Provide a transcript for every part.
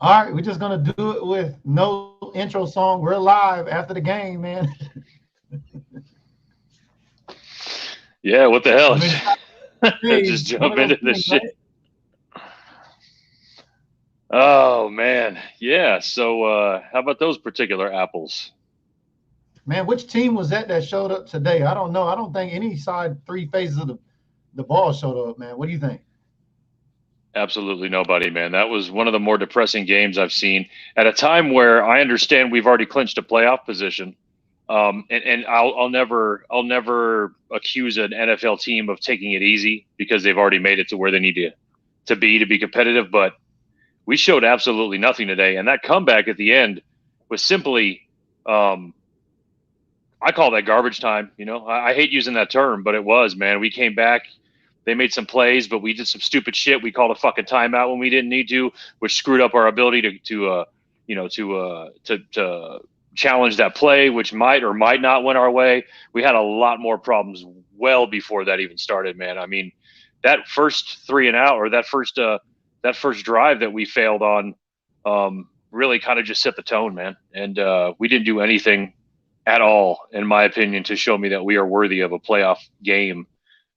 All right, we're just gonna do it with no intro song. We're live after the game, man. Yeah, what the hell? I mean, it's not hey, Just one jump of those into this things, shit. right? Oh man, yeah. So how about those particular apples? Man, which team was that showed up today? I don't know. I don't think any side three phases of the ball showed up, man. What do you think? Absolutely nobody, man. That was one of the more depressing games I've seen at a time where I understand we've already clinched a playoff position. And I'll never accuse an NFL team of taking it easy because they've already made it to where they need to be competitive. But we showed absolutely nothing today, and that comeback at the end was simply, um, I call that garbage time. I hate using that term, but it was, man. We came back. They made some plays, but we did some stupid shit. We called a fucking timeout when we didn't need to, which screwed up our ability to challenge that play, which might or might not went our way. We had a lot more problems well before that even started, man. I mean, that first three and out, or that first drive that we failed on, really kind of just set the tone, man. And we didn't do anything at all, in my opinion, to show me that we are worthy of a playoff game,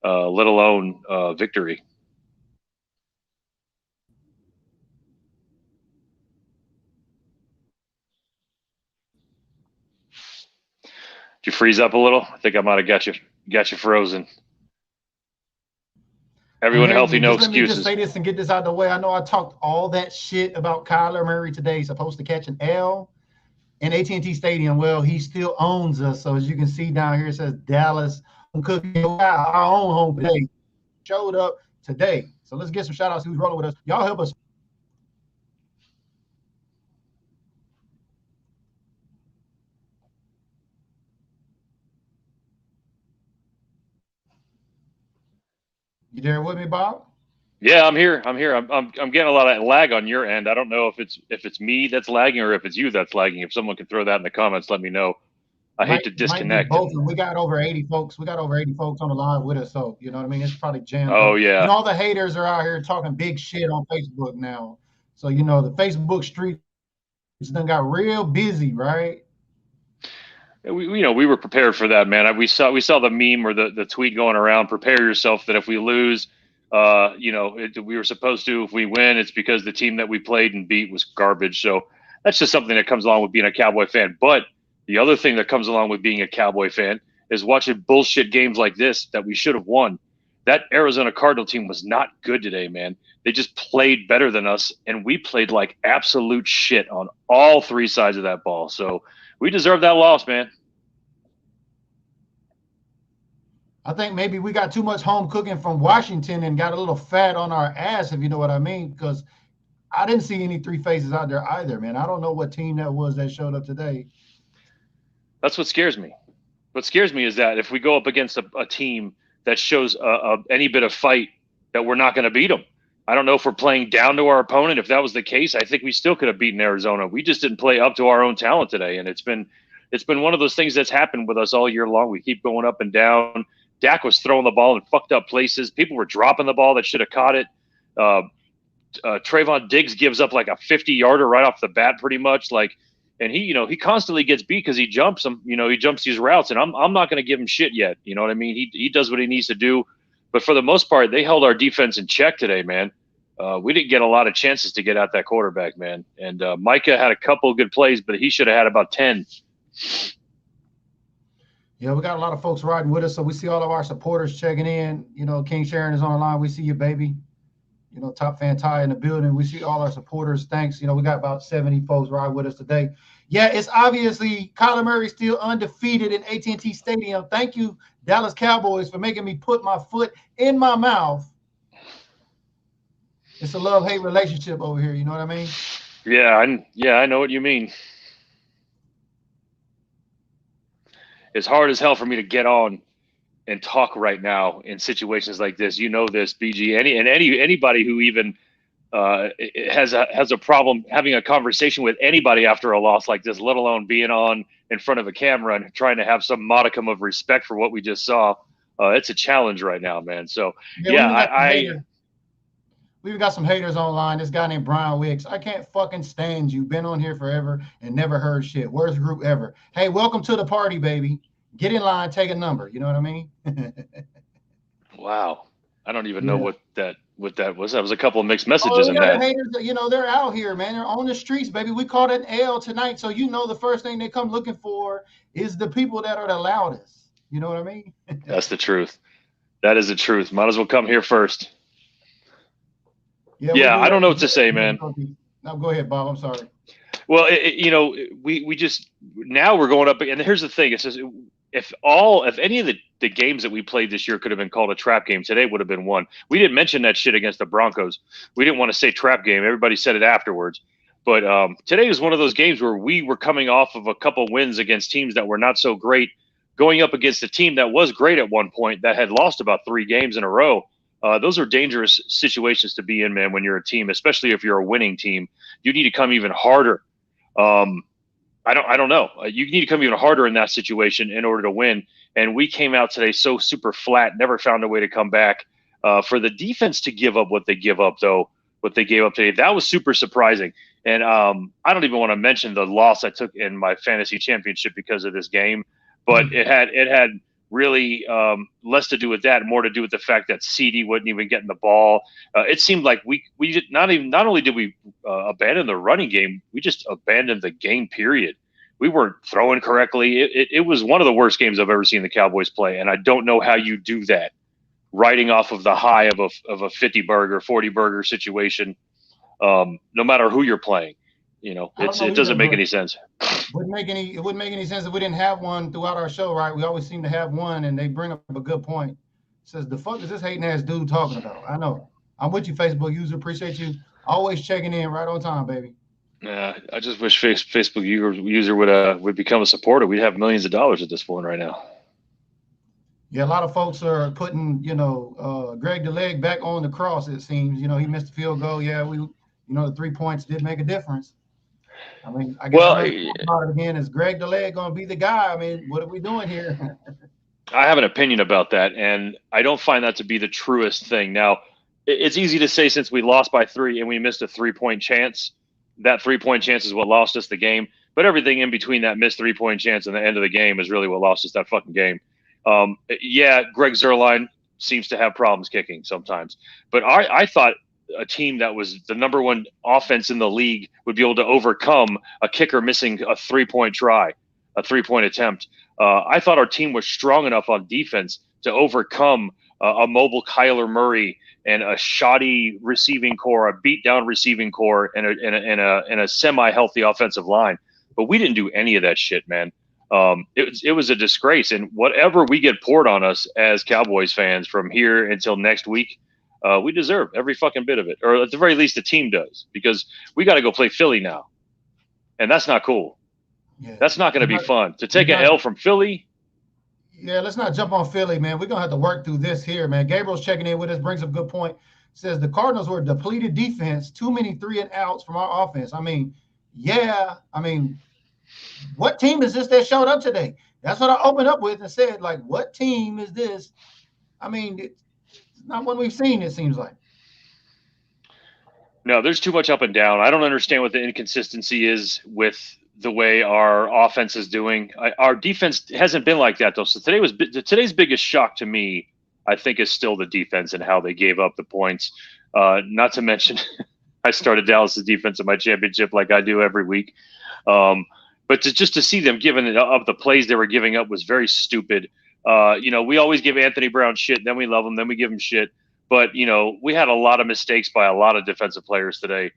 let alone victory. Did you freeze up a little? I think I might have got you frozen. I'm Everyone here. healthy, no Just let me just excuses. say this and get this out of the way. I know I talked all that shit about Kyler Murray today, supposed to catch an L in AT&T Stadium. Well, he still owns us. So as you can see down here, it says Dallas home cooking. Our own home today showed up today. So let's get some shout outs. Who's rolling with us? Y'all help us. You there with me, Bob? Yeah, I'm here. I'm here. I'm getting a lot of lag on your end. I don't know if it's me that's lagging or if it's you that's lagging. If someone can throw that in the comments, let me know. I hate to Might be disconnect both. And and we got over 80 folks. We got over 80 folks on the line with us. So, you know what I mean? It's probably jammed oh up. You yeah. know, all the haters are out here talking big shit on Facebook now. So, you know, the Facebook streets done got real busy, right? We were prepared for that, man. We saw the meme or the tweet going around. Prepare yourself that if we lose, we were supposed to. If we win, it's because the team that we played and beat was garbage. So that's just something that comes along with being a Cowboy fan. But the other thing that comes along with being a Cowboy fan is watching bullshit games like this that we should have won. That Arizona Cardinal team was not good today, man. They just played better than us, and we played like absolute shit on all three sides of that ball. So we deserve that loss, man. I think maybe we got too much home cooking from Washington and got a little fat on our ass, if you know what I mean. Because I didn't see any three faces out there either, man. I don't know what team that was that showed up today. That's what scares me. What scares me is that if we go up against a team that shows any bit of fight, that we're not going to beat them. I don't know if we're playing down to our opponent. If that was the case, I think we still could have beaten Arizona. We just didn't play up to our own talent today, and it's been one of those things that's happened with us all year long. We keep going up and down. Dak was throwing the ball in fucked up places. People were dropping the ball that should have caught it. Uh, Trayvon Diggs gives up like a 50-yarder right off the bat, pretty much. And he constantly gets beat because he jumps him. He jumps these routes, and I'm not going to give him shit yet. You know what I mean? He does what he needs to do, but for the most part, they held our defense in check today, man. We didn't get a lot of chances to get at that quarterback, man. And Micah had a couple of good plays, but he should have had about 10. Yeah, we got a lot of folks riding with us. So we see all of our supporters checking in. You know, King Sharon is on the line. We see you, baby. You know, Top Fan Ty in the building. We see all our supporters. Thanks. You know, we got about 70 folks ride with us today. Yeah, it's obviously Kyler Murray still undefeated in AT&T Stadium. Thank you, Dallas Cowboys, for making me put my foot in my mouth. It's a love-hate relationship over here. You know what I mean? Yeah, I know what you mean. It's hard as hell for me to get on and talk right now in situations like this. You know this, BG. Anybody who even has a problem having a conversation with anybody after a loss like this, let alone being on in front of a camera and trying to have some modicum of respect for what we just saw. It's a challenge right now, man. So Yeah, we yeah, even got some I haters. We've got some haters online. This guy named Brian Wicks. I can't fucking stand you. Been on here forever and never heard shit. Worst group ever. Hey, welcome to the party, baby. Get in line, take a number. You know what I mean? Wow. I don't even know what that was. That was a couple of mixed messages in that. that. Haters, they're out here, man. They're on the streets, baby. We caught an L tonight, so the first thing they come looking for is the people that are the loudest. You know what I mean? That's the truth. That is the truth. Might as well come here first. Yeah, I don't know what to say, man. No, go ahead, Bob. I'm sorry. Well, we just now we're going up, and here's the thing: it says if any of the games that we played this year could have been called a trap game, today would have been one. We didn't mention that shit against the Broncos. We didn't want to say trap game. Everybody said it afterwards. But today was one of those games where we were coming off of a couple wins against teams that were not so great, going up against a team that was great at one point that had lost about 3 games in a row. Those are dangerous situations to be in, man, when you're a team, especially if you're a winning team. You need to come even harder. I don't know. You need to come even harder in that situation in order to win. And we came out today so super flat, never found a way to come back. For the defense to give up what they give up, though, what they gave up today, that was super surprising. And I don't even want to mention the loss I took in my fantasy championship because of this game, but it had really less to do with that, more to do with the fact that CD wouldn't even get in the ball. It seemed like we did not only did we abandon the running game, we just abandoned the game, period. We weren't throwing correctly. It was one of the worst games I've ever seen the Cowboys play, and I don't know how you do that, riding off of the high of a 50-burger, 40-burger situation, no matter who you're playing. It doesn't make any sense. It wouldn't make any sense if we didn't have one throughout our show, right? We always seem to have one, and they bring up a good point. It says, the fuck is this hating ass dude talking about? I know. I'm with you, Facebook user. Appreciate you always checking in right on time, baby. Yeah, I just wish Facebook user would become a supporter. We'd have millions of dollars at this point right now. Yeah, a lot of folks are putting, Greg the leg back on the cross, it seems. He missed the field goal. Yeah, the 3 points did make a difference. I mean, I guess about it again, is Greg the leg going to be the guy? I mean, what are we doing here? I have an opinion about that, and I don't find that to be the truest thing. Now, it's easy to say since we lost by 3 and we missed a 3-point chance, that 3-point chance is what lost us the game. But everything in between that missed 3-point chance and the end of the game is really what lost us that fucking game. Yeah, Greg Zuerlein seems to have problems kicking sometimes. But I thought a team that was the number 1 offense in the league would be able to overcome a kicker missing a 3-point try, a 3-point attempt. I thought our team was strong enough on defense to overcome a mobile Kyler Murray and a shoddy receiving core, a beat down receiving core, and a semi-healthy offensive line. But we didn't do any of that shit, man. It was a disgrace. And whatever we get poured on us as Cowboys fans from here until next week, we deserve every fucking bit of it, or at the very least the team does, because we got to go play Philly now. And that's not cool. Yeah. That's not going to be fun. To take an L from Philly. Yeah, let's not jump on Philly, man. We're going to have to work through this here, man. Gabriel's checking in with us, brings up a good point. Says the Cardinals were a depleted defense, too many 3-and-outs from our offense. What team is this that showed up today? That's what I opened up with and said, like, what team is this? I mean, it's not one we've seen, it seems like. No, there's too much up and down. I don't understand what the inconsistency is with the way our offense is doing. Our defense hasn't been like that, though. So today's biggest shock to me, I think, is still the defense and how they gave up the points. Not to mention, I started Dallas's defense in my championship like I do every week. But just to see them giving up the plays they were giving up was very stupid. We always give Anthony Brown shit, then we love him, then we give him shit. But, we had a lot of mistakes by a lot of defensive players today.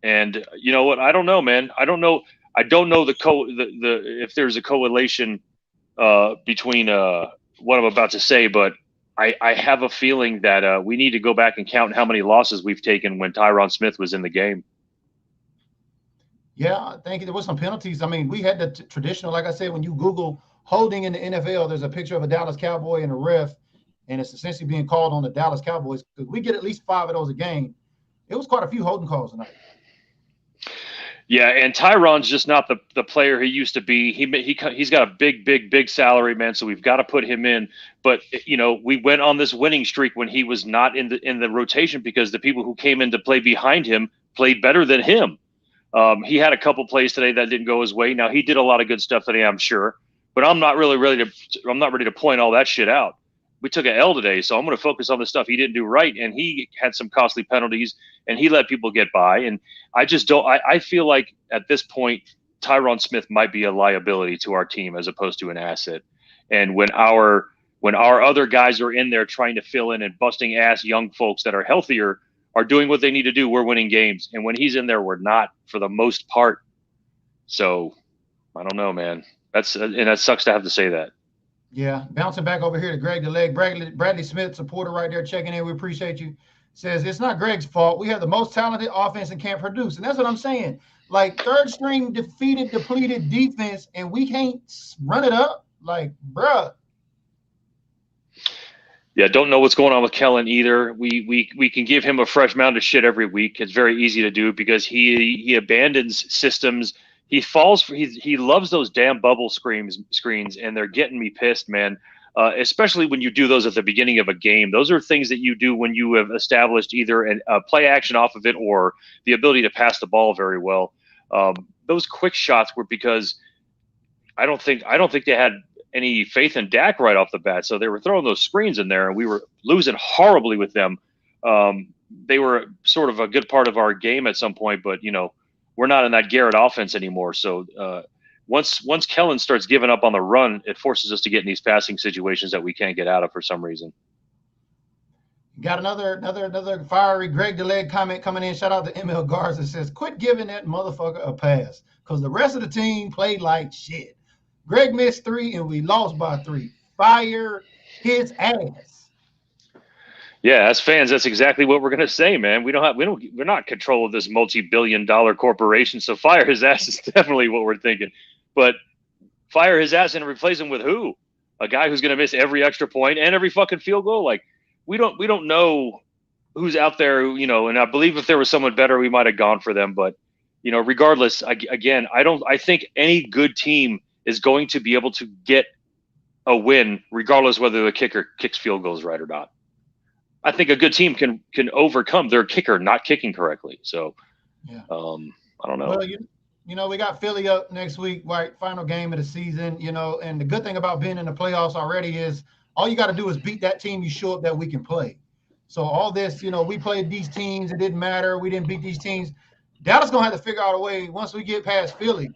And you know what? I don't know, man. I don't know if there's a correlation between what I'm about to say, but I have a feeling that we need to go back and count how many losses we've taken when Tyron Smith was in the game. Yeah, I think there was some penalties. I mean, we had the traditional, like I said, when you Google holding in the NFL, there's a picture of a Dallas Cowboy and a ref, and it's essentially being called on the Dallas Cowboys because we get at least 5 of those a game. It was quite a few holding calls tonight. Yeah, and Tyron's just not the player he used to be. He's got a big salary, man. So we've got to put him in. But we went on this winning streak when he was not in the rotation because the people who came in to play behind him played better than him. He had a couple plays today that didn't go his way. Now he did a lot of good stuff today, I'm sure, but I'm not ready to point all that shit out. We took an L today, so I'm going to focus on the stuff he didn't do right, and he had some costly penalties, and he let people get by. And I just don't. I feel like at this point, Tyron Smith might be a liability to our team as opposed to an asset. And when our other guys are in there trying to fill in and busting ass young folks that are healthier are doing what they need to do, we're winning games. And when he's in there, we're not for the most part. So I don't know, man. That sucks to have to say that. Yeah, bouncing back over here to Greg the Leg. Bradley Smith, supporter right there, checking in. We appreciate you. Says it's not Greg's fault. We have the most talented offense and can't produce, and that's what I'm saying. Like third string depleted defense, and we can't run it up. Like, bruh. Yeah, don't know what's going on with Kellen either. We can give him a fresh mound of shit every week. It's very easy to do because he abandons systems. He loves those damn bubble screens, and they're getting me pissed, man. Especially when you do those at the beginning of a game. Those are things that you do when you have established either a play action off of it or the ability to pass the ball very well. Those quick shots were because I don't think they had any faith in Dak right off the bat. So they were throwing those screens in there, and we were losing horribly with them. They were sort of a good part of our game at some point, but we're not in that Garrett offense anymore. So once Kellen starts giving up on the run, it forces us to get in these passing situations that we can't get out of for some reason. Got another fiery Greg DeLeg comment coming in. Shout out to ML Garza. Says, quit giving that motherfucker a pass because the rest of the team played like shit. Greg missed 3 and we lost by 3. Fire his ass. Yeah, as fans, that's exactly what we're gonna say, man. We're not in control of this multi-billion-dollar corporation, so fire his ass is definitely what we're thinking. But fire his ass and replace him with who? A guy who's gonna miss every extra point and every fucking field goal? Like we don't know who's out there, and I believe if there was someone better, we might have gone for them. But regardless, I think any good team is going to be able to get a win, regardless whether the kicker kicks field goals right or not. I think a good team can overcome their kicker not kicking correctly. So, yeah. I don't know. Well, we got Philly up next week, right? Final game of the season, and the good thing about being in the playoffs already is all you got to do is beat that team you show up that we can play. So all this, we played these teams. It didn't matter. We didn't beat these teams. Dallas going to have to figure out a way once we get past Philly.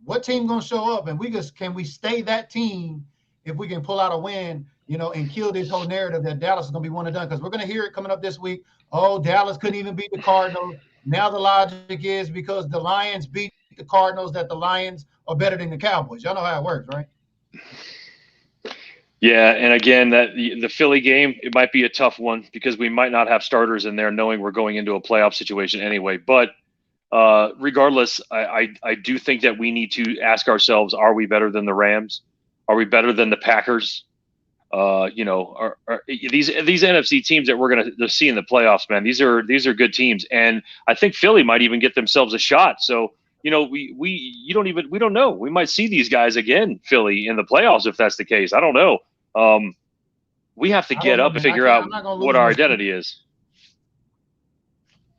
What team going to show up? And can we stay that team if we can pull out a win, and kill this whole narrative that Dallas is going to be one and done? Because we're going to hear it coming up this week. Oh, Dallas couldn't even beat the Cardinals. Now the logic is because the Lions beat the Cardinals that the Lions are better than the Cowboys. Y'all know how it works, right? Yeah, and again, that the Philly game, it might be a tough one because we might not have starters in there knowing we're going into a playoff situation anyway. But regardless, I do think that we need to ask ourselves, are we better than the Rams? Are we better than the Packers? Are these NFC teams that we're going to see in the playoffs, man, these are good teams. And I think Philly might even get themselves a shot. So, we don't know. We might see these guys again, Philly, in the playoffs if that's the case. I don't know. We have to get up and figure out what our identity is.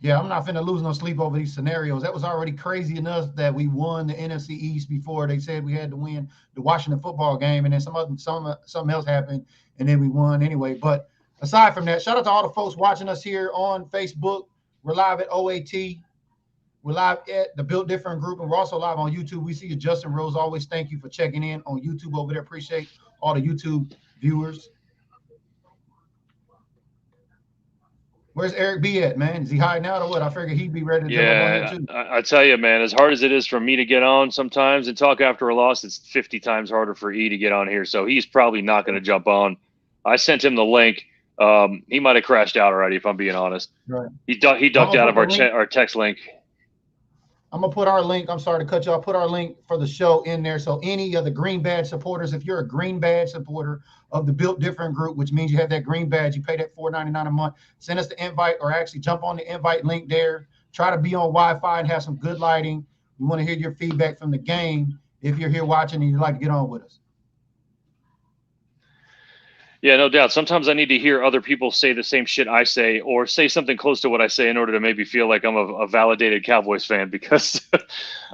Yeah, I'm not finna lose no sleep over these scenarios. That was already crazy enough that we won the NFC East before they said we had to win the Washington football game, and then something else happened, and then we won anyway. But aside from that, shout out to all the folks watching us here on Facebook. We're live at OAT. We're live at the Built Different group, and we're also live on YouTube. We see you, Justin Rose. Always thank you for checking in on YouTube over there. Appreciate all the YouTube viewers. Where's Eric B at, man? Is he hiding out or what? I figured he'd be ready to jump up on here too. I tell you, man, as hard as it is for me to get on sometimes and talk after a loss, it's 50 times harder for E to get on here. So he's probably not going to jump on. I sent him the link. He might have crashed out already, if I'm being honest. Right. He ducked out of our text link. I'm going to put our link. I'm sorry to cut you off. Put our link for the show in there. So any of the green badge supporters, if you're a green badge supporter of the Built Different group, which means you have that green badge, you pay that $4.99 a month, send us the invite or actually jump on the invite link there try to be on Wi-Fi and have some good lighting. We want to hear your feedback from the game if you're here watching and you'd like to get on with us. Yeah, no doubt. Sometimes I need to hear other people say the same shit I say, or say something close to what I say in order to maybe feel like I'm a validated Cowboys fan, because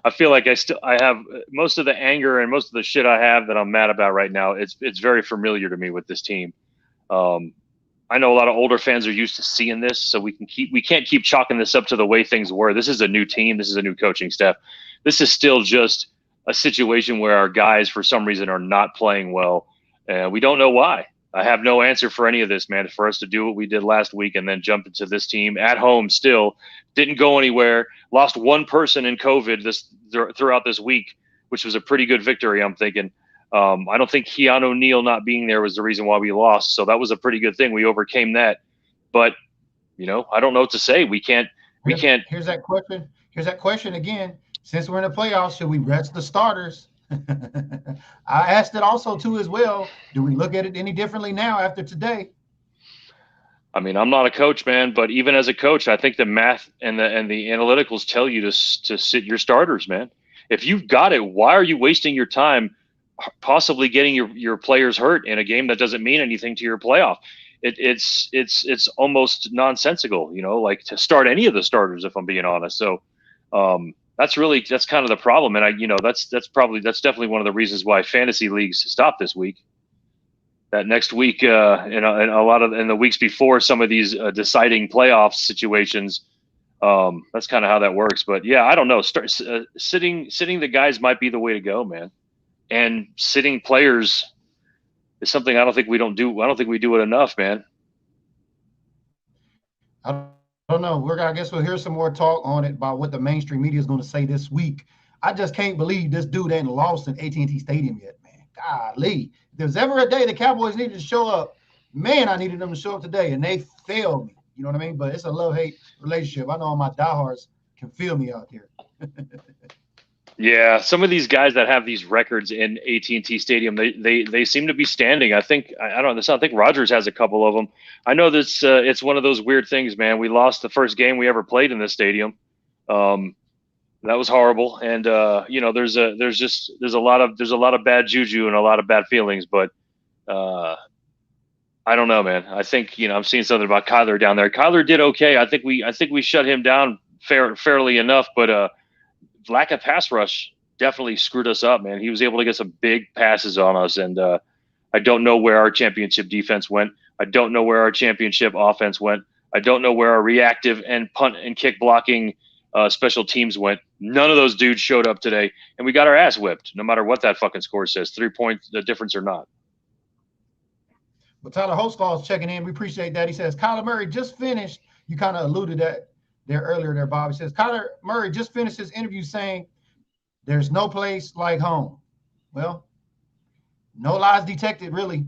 I feel like I have most of the anger and most of the shit I have that I'm mad about right now. It's very familiar to me with this team. I know a lot of older fans are used to seeing this, so we can't keep chalking this up to the way things were. This is a new team. This is a new coaching staff. This is still just a situation where our guys, for some reason, are not playing well. We don't know why. I have no answer for any of this, man. For us to do what we did last week and then jump into this team at home, still didn't go anywhere. Lost one person in COVID throughout this week, which was a pretty good victory, I'm thinking. I don't think Keanu O'Neal not being there was the reason why we lost. So that was a pretty good thing. We overcame that. But, I don't know what to say. We can't. Here's that question. Here's that question again. Since we're in the playoffs, should we rest the starters? I asked it also too as well. Do we look at it any differently now after today? I mean, I'm not a coach, man, but even as a coach, I think the math and the analyticals tell you to sit your starters, man. If you've got it, why are you wasting your time possibly getting your players hurt in a game that doesn't mean anything to your playoff? It's almost nonsensical, like to start any of the starters, if I'm being honest. So that's kind of the problem. And that's definitely one of the reasons why fantasy leagues stopped this week. That next week, and a lot of in the weeks before some of these deciding playoff situations, that's kind of how that works. But yeah, I don't know. Sitting the guys might be the way to go, man. And sitting players is something I don't think we do it enough, man. I don't know. I guess we'll hear some more talk on it about what the mainstream media is going to say this week. I just can't believe this dude ain't lost in AT&T Stadium yet, man. Golly. If there's ever a day the Cowboys needed to show up, man, I needed them to show up today, and they failed me. You know what I mean? But it's a love-hate relationship. I know all my diehards can feel me out there. Yeah, some of these guys that have these records in AT&T Stadium, they seem to be standing. I think Rodgers has a couple of them. I know this. It's one of those weird things, man. We lost the first game we ever played in this stadium. That was horrible. And there's a lot of bad juju and a lot of bad feelings. But I don't know, man. I think I'm seeing something about Kyler down there. Kyler did okay. I think we shut him down fairly enough, but lack of pass rush definitely screwed us up, man. He was able to get some big passes on us, and I don't know where our championship defense went. I don't know where our championship offense went. I don't know where our reactive and punt and kick blocking special teams went. None of those dudes showed up today, and we got our ass whipped, no matter what that fucking score says, 3 points, the difference or not. But Tyler Hostall is checking in. We appreciate that. He says, Kyler Murray just finished. You kind of alluded that there earlier there, Bob. He says, Kyler Murray just finished his interview saying there's no place like home. Well, no lies detected, really.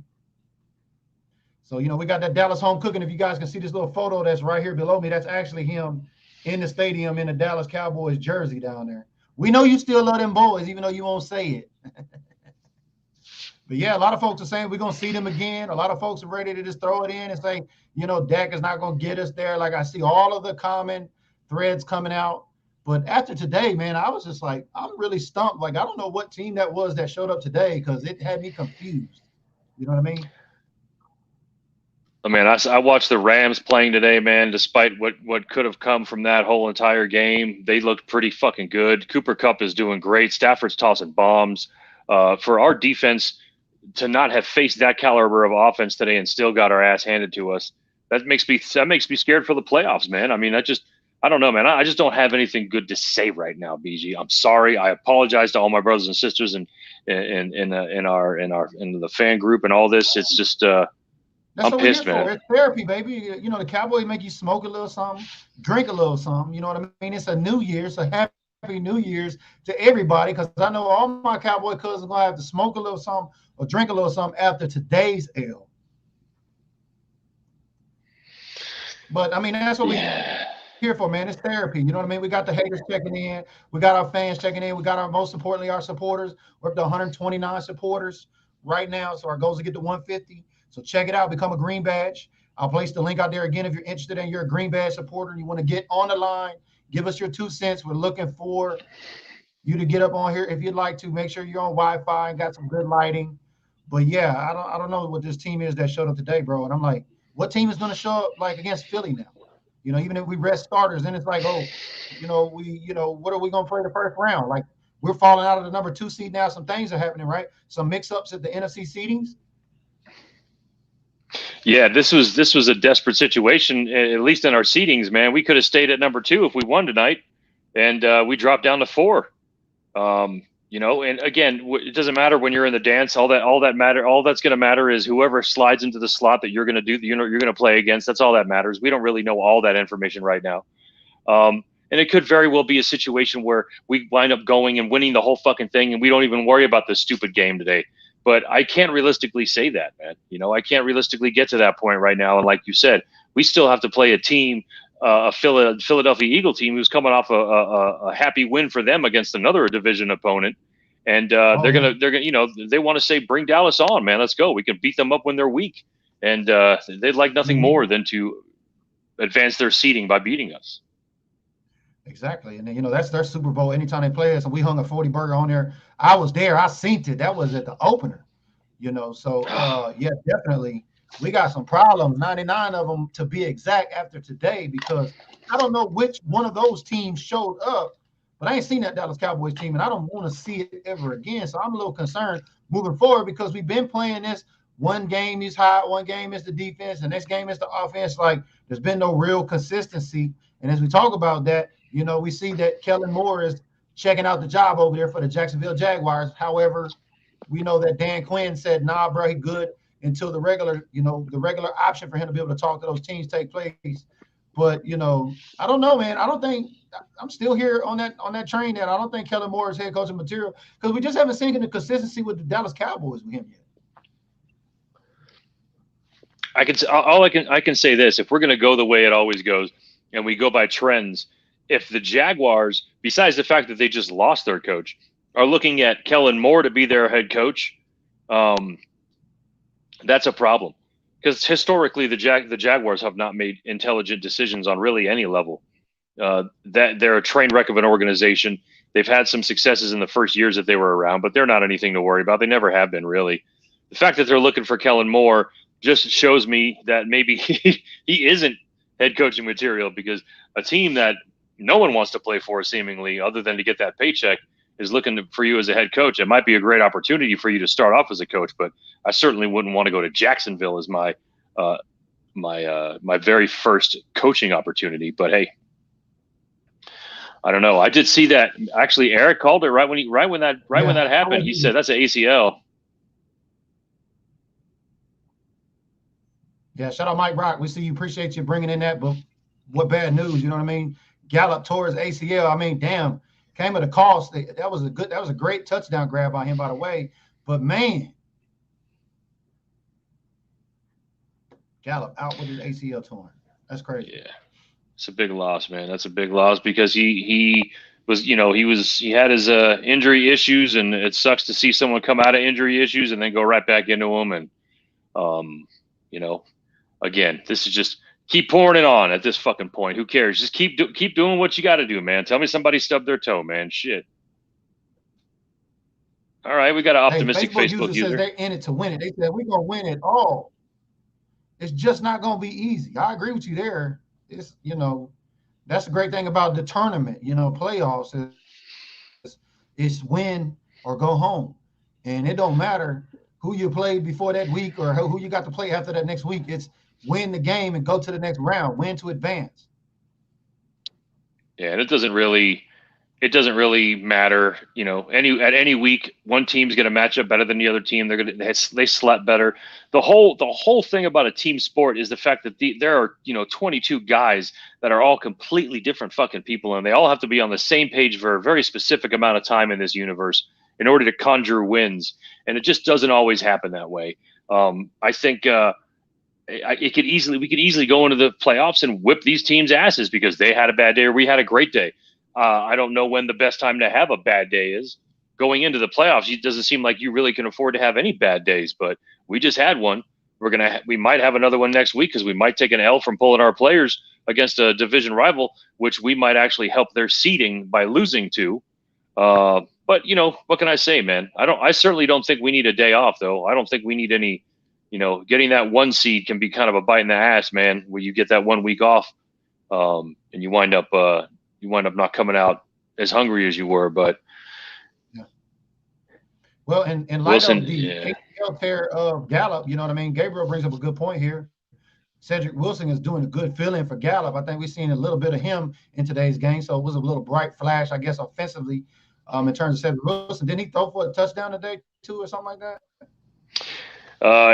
So, we got that Dallas home cooking. If you guys can see this little photo that's right here below me, that's actually him in the stadium in the Dallas Cowboys jersey down there. We know you still love them boys, even though you won't say it. But yeah, a lot of folks are saying we're going to see them again. A lot of folks are ready to just throw it in and say, Dak is not going to get us there. Like, I see all of the common threads coming out. But after today, man, I was just like, I'm really stumped. Like, I don't know what team that was that showed up today, because it had me confused. You know what I mean? I mean, I watched the Rams playing today, man. Despite what could have come from that whole entire game, they looked pretty fucking good. Cooper Kupp is doing great. Stafford's tossing bombs. For our defense to not have faced that caliber of offense today and still got our ass handed to us, that makes me scared for the playoffs, man. I mean, I don't know, man. I just don't have anything good to say right now, BG. I'm sorry. I apologize to all my brothers and sisters in the fan group and all this. It's just That's I'm pissed, man. It's therapy, baby. The Cowboys make you smoke a little something, drink a little something. You know what I mean? It's a new year, so happy New Year's to everybody, because I know all my Cowboy cousins are going to have to smoke a little something or drink a little something after today's L. But, I mean, that's what we're here for, man. It's therapy. You know what I mean? We got the haters checking in. We got our fans checking in. We got most importantly, our supporters. We're up to 129 supporters right now, so our goal is to get to 150. So check it out. Become a green badge. I'll place the link out there again if you're interested and you're a green badge supporter and you want to get on the line, Give us your 2 cents. We're looking for you to get up on here if you'd like to. Make sure you're on Wi-Fi and got some good lighting. But yeah, I don't know what this team is that showed up today, bro. And I'm like, what team is going to show up like against Philly now? You know, even if we rest starters, then it's like, oh, what are we going to play the first round? Like, we're falling out of the number 2 seed now. Some things are happening, right? Some mix-ups at the NFC seedings. Yeah, this was a desperate situation, at least in our seedings, man. We could have stayed at number 2 if we won tonight, and we dropped down to 4. And again, it doesn't matter when you're in the dance. All that's going to matter is whoever slides into the slot that you're going to you're going to play against. That's all that matters. We don't really know all that information right now. And it could very well be a situation where we wind up going and winning the whole fucking thing, and we don't even worry about this stupid game today. But I can't realistically say that, man. I can't realistically get to that point right now. And like you said, we still have to play a team, a Philadelphia Eagle team who's coming off a happy win for them against another division opponent. And they're gonna, they want to say, bring Dallas on, man. Let's go. We can beat them up when they're weak. And they'd like nothing more than to advance their seeding by beating us. Exactly. And then, that's their Super Bowl anytime they play us. And we hung a 40 burger on there. I was there. I seen it. That was at the opener, So, yeah, definitely. We got some problems, 99 of them to be exact after today, because I don't know which one of those teams showed up, but I ain't seen that Dallas Cowboys team, and I don't want to see it ever again. So I'm a little concerned moving forward, because we've been playing this. One game is high, one game is the defense, the next game is the offense. Like, there's been no real consistency. And as we talk about that, we see that Kellen Moore is checking out the job over there for the Jacksonville Jaguars. However, we know that Dan Quinn said, nah, bro, he good until the regular option for him to be able to talk to those teams take place. But, I don't know, man. I don't think I'm still here on that train that I don't think Kellen Moore is head coaching material, because we just haven't seen the consistency with the Dallas Cowboys with him yet. I can say this: if we're going to go the way it always goes, and we go by trends, if the Jaguars, besides the fact that they just lost their coach, are looking at Kellen Moore to be their head coach, that's a problem. Because historically, the Jaguars have not made intelligent decisions on really any level. That they're a train wreck of an organization. They've had some successes in the first years that they were around, but they're not anything to worry about. They never have been, really. The fact that they're looking for Kellen Moore just shows me that maybe he isn't head coaching material, because a team that no one wants to play for, seemingly, other than to get that paycheck, is looking for you as a head coach. It might be a great opportunity for you to start off as a coach, but I certainly wouldn't want to go to Jacksonville as my very first coaching opportunity. But hey, I don't know. I did see that. Actually, Eric called it right when that happened. He said that's an ACL. Yeah, shout out Mike Rock. We see you. Appreciate you bringing in that. But what bad news? You know what I mean? Gallup tore his ACL. I mean, damn, came at a cost. That was a great touchdown grab by him, by the way. But man, Gallup out with his ACL torn. That's crazy. Yeah, it's a big loss, man. That's a big loss, because he had his injury issues, and it sucks to see someone come out of injury issues and then go right back into them. And again, this is just keep pouring it on at this fucking point. Who cares? Just keep doing what you got to do, man. Tell me somebody stubbed their toe, man. Shit. All right, we got an optimistic Facebook user. Says they're in it to win it. They said we're gonna win it all. It's just not gonna be easy. I agree with you there. It's that's the great thing about the tournament. Playoffs is win or go home, and it don't matter who you played before that week or who you got to play after that next week. It's win the game and go to the next round, win to advance. Yeah, and it doesn't really matter. At any week, one team's going to match up better than the other team. They slept better. The whole thing about a team sport is the fact that there are 22 guys that are all completely different fucking people, and they all have to be on the same page for a very specific amount of time in this universe in order to conjure wins, and it just doesn't always happen that way. I think we could easily go into the playoffs and whip these teams' asses because they had a bad day or we had a great day. I don't know when the best time to have a bad day is. Going into the playoffs, it doesn't seem like you really can afford to have any bad days, but we just had one we might have another one next week because we might take an L from pulling our players against a division rival, which we might actually help their seeding by losing to. But what can I say, man? I certainly don't think we need a day off, though. I don't think we need any. Getting that 1 seed can be kind of a bite in the ass, man. Where you get that 1 week off, and you wind up not coming out as hungry as you were. But well, in light of the ACL tear of Gallup, you know what I mean? Gabriel brings up a good point here. Cedric Wilson is doing a good fill-in for Gallup. I think we've seen a little bit of him in today's game, so it was a little bright flash, I guess, offensively in terms of Cedric Wilson. Didn't he throw for a touchdown today, too, or something like that?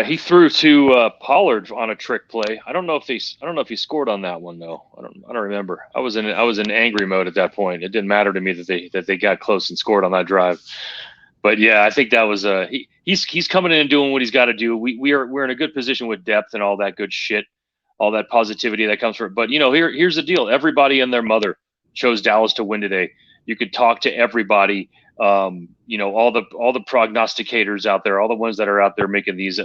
He threw to Pollard on a trick play. I don't know if he scored on that one though. I don't remember. I was in angry mode at that point. It didn't matter to me that they got close and scored on that drive. But yeah, I think that was he's coming in and doing what he's got to do. We're in a good position with depth and all that good shit, all that positivity that comes from it. But here's the deal. Everybody and their mother chose Dallas to win today. You could talk to everybody. All the prognosticators out there, all the ones that are out there making these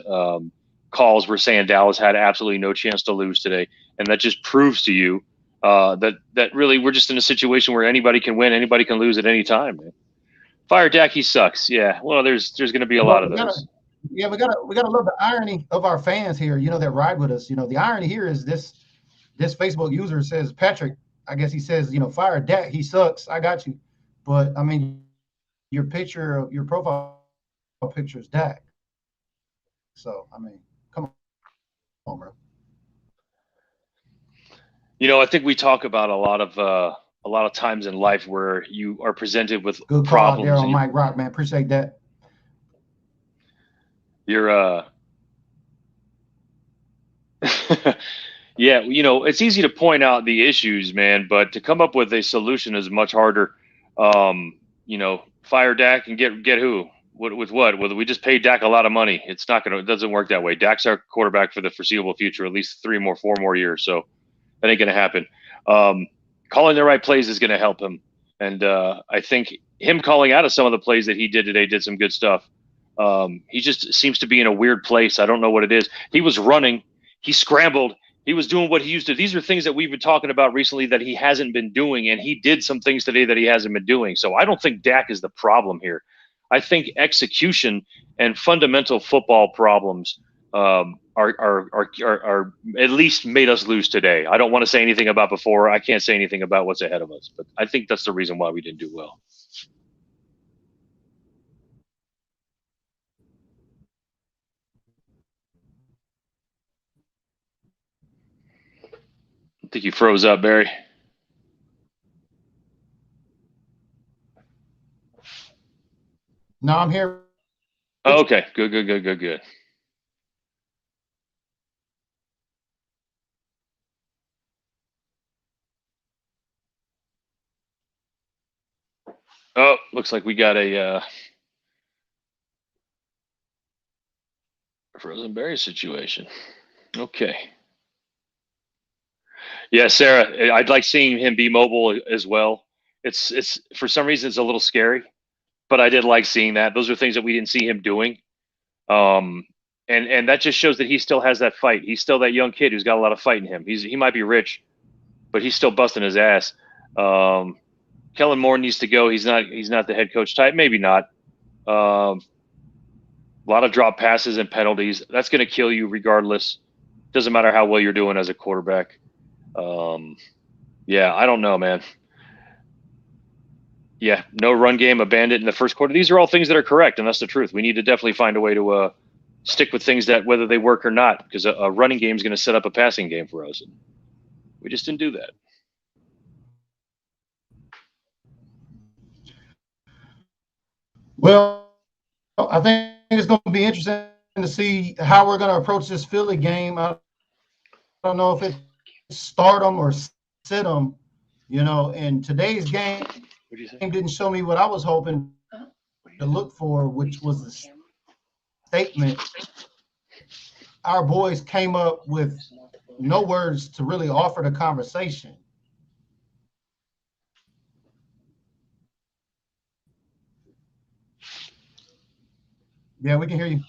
calls were saying Dallas had absolutely no chance to lose today. And that just proves to you that really we're just in a situation where anybody can win, anybody can lose at any time, man. Fire Dak, he sucks. Yeah. Well, there's going to be a lot of those. We gotta love the irony of our fans here, that ride with us. The irony here is this Facebook user says, Patrick, I guess he says, fire Dak, he sucks. I got you. But I mean, your profile picture is Dak. So, I mean, come on, bro. I think we talk about a lot of times in life where you are presented with good problems. Good call there on Mike Rock, man. Appreciate that. You're yeah, it's easy to point out the issues, man, but to come up with a solution is much harder. Fire Dak and get who? With what? Well, we just paid Dak a lot of money. It doesn't work that way. Dak's our quarterback for the foreseeable future, at least 4 more years. So that ain't gonna happen. Calling the right plays is gonna help him, and I think him calling out of some of the plays that he did today did some good stuff. He just seems to be in a weird place. I don't know what it is. He was running. He scrambled. He was doing what he used to. These are things that we've been talking about recently that he hasn't been doing, and he did some things today that he hasn't been doing. So I don't think Dak is the problem here. I think execution and fundamental football problems are at least made us lose today. I don't want to say anything about before. I can't say anything about what's ahead of us, but I think that's the reason why we didn't do well. I think you froze up, Barry. No, I'm here. Oh, okay, good. Oh, looks like we got a frozen Barry situation. Okay. Yeah, Sarah, I'd like seeing him be mobile as well. It's for some reason it's a little scary, but I did like seeing that. Those are things that we didn't see him doing. And that just shows that he still has that fight. He's still that young kid who's got a lot of fight in him. He might be rich, but he's still busting his ass. Kellen Moore needs to go. He's not the head coach type. Maybe not. A lot of drop passes and penalties. That's going to kill you regardless. Doesn't matter how well you're doing as a quarterback. Yeah, I don't know, man. Yeah, no run game, abandoned in the first quarter. These are all things that are correct, and that's the truth. We need to definitely find a way to stick with things that whether they work or not, because a running game is going to set up a passing game for us. And we just didn't do that. Well, I think it's going to be interesting to see how we're going to approach this Philly game. I don't know if it's start them or sit them, in today's game. Didn't show me what I was hoping to look for, which was the statement. Our boys came up with no words to really offer the conversation. Yeah, we can hear you.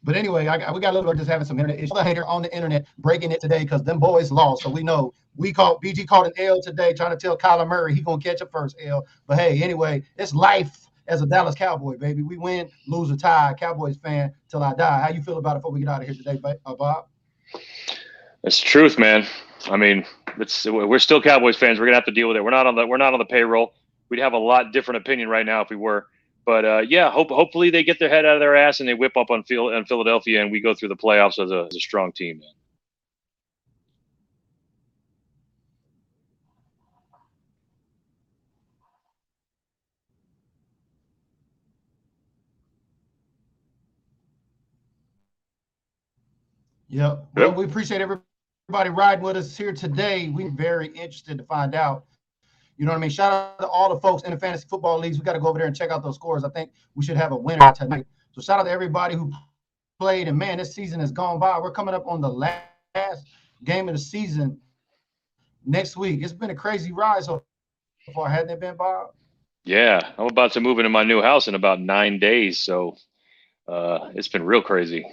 But anyway, we got a little bit just having some internet issues. Hater on the internet breaking it today because them boys lost. So we know BG caught an L today, trying to tell Kyler Murray he gonna catch a first L. But hey, anyway, it's life as a Dallas Cowboy, baby. We win, lose, or tie. Cowboys fan till I die. How you feel about it before we get out of here today, Bob? It's the truth, man. I mean, we're still Cowboys fans. We're gonna have to deal with it. We're not on the payroll. We'd have a lot different opinion right now if we were. But yeah, hopefully they get their head out of their ass and they whip up on Philadelphia and we go through the playoffs as a strong team, man. Yep. Well, we appreciate everybody riding with us here today. We're very interested to find out. You know what I mean? Shout out to all the folks in the fantasy football leagues. We got to go over there and check out those scores. I think we should have a winner tonight. So shout out to everybody who played. And man, this season has gone by. We're coming up on the last game of the season next week. It's been a crazy ride so far, hasn't it been, Bob? Yeah, I'm about to move into my new house in about 9 days. So it's been real crazy.